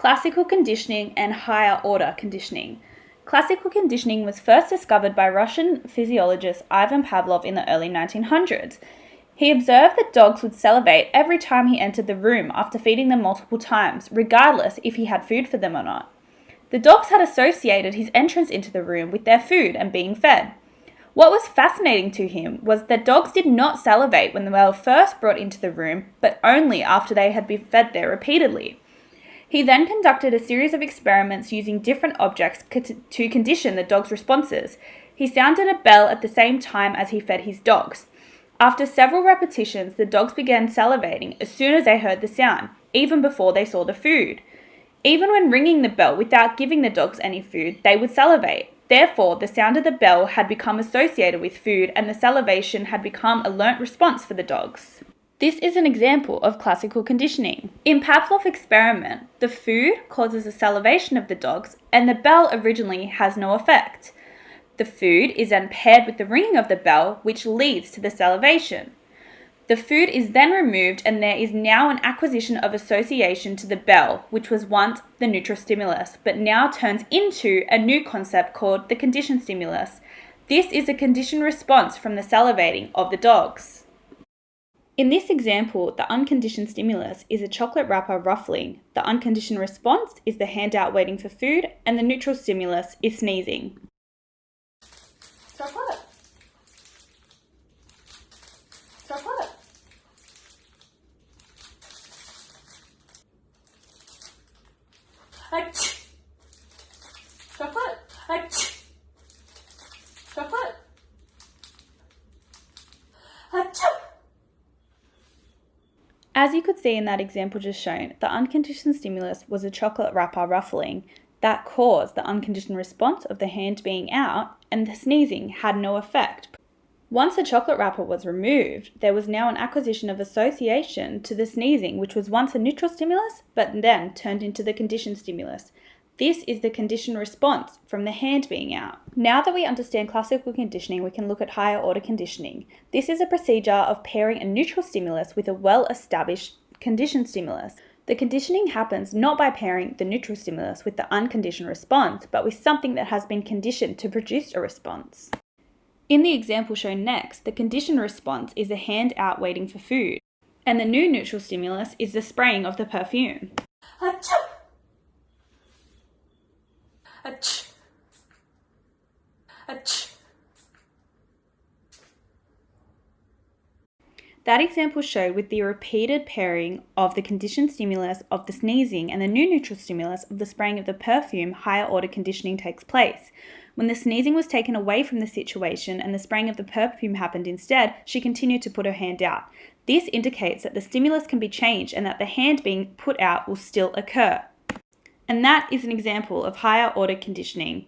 Classical conditioning and higher order conditioning. Classical conditioning was first discovered by Russian physiologist Ivan Pavlov in the early 1900s. He observed that dogs would salivate every time he entered the room after feeding them multiple times, regardless if he had food for them or not. The dogs had associated his entrance into the room with their food and being fed. What was fascinating to him was that dogs did not salivate when they were first brought into the room, but only after they had been fed there repeatedly. He then conducted a series of experiments using different objects to condition the dog's responses. He sounded a bell at the same time as he fed his dogs. After several repetitions, the dogs began salivating as soon as they heard the sound, even before they saw the food. Even when ringing the bell without giving the dogs any food, they would salivate. Therefore, the sound of the bell had become associated with food, and the salivation had become a learnt response for the dogs. This is an example of classical conditioning. In Pavlov's experiment, the food causes the salivation of the dogs, and the bell originally has no effect. The food is then paired with the ringing of the bell, which leads to the salivation. The food is then removed, and there is now an acquisition of association to the bell, which was once the neutral stimulus, but now turns into a new concept called the conditioned stimulus. This is a conditioned response from the salivating of the dogs. In this example, the unconditioned stimulus is a chocolate wrapper ruffling, the unconditioned response is the hand out waiting for food, and the neutral stimulus is sneezing. Chocolate. Chocolate. Achoo. Chocolate. Achoo. Chocolate. Achoo. As you could see in that example just shown, the unconditioned stimulus was a chocolate wrapper ruffling that caused the unconditioned response of the hand being out, and the sneezing had no effect. Once the chocolate wrapper was removed, there was now an acquisition of association to the sneezing, which was once a neutral stimulus, but then turned into the conditioned stimulus. This is the conditioned response from the hand being out. Now that we understand classical conditioning, we can look at higher order conditioning. This is a procedure of pairing a neutral stimulus with a well-established conditioned stimulus. The conditioning happens not by pairing the neutral stimulus with the unconditioned response, but with something that has been conditioned to produce a response. In the example shown next, the conditioned response is a hand out waiting for food, and the new neutral stimulus is the spraying of the perfume. Achoo. Achoo. Achoo. That example showed with the repeated pairing of the conditioned stimulus of the sneezing and the new neutral stimulus of the spraying of the perfume, higher order conditioning takes place. When the sneezing was taken away from the situation and the spraying of the perfume happened instead, she continued to put her hand out. This indicates that the stimulus can be changed and that the hand being put out will still occur. And that is an example of higher order conditioning.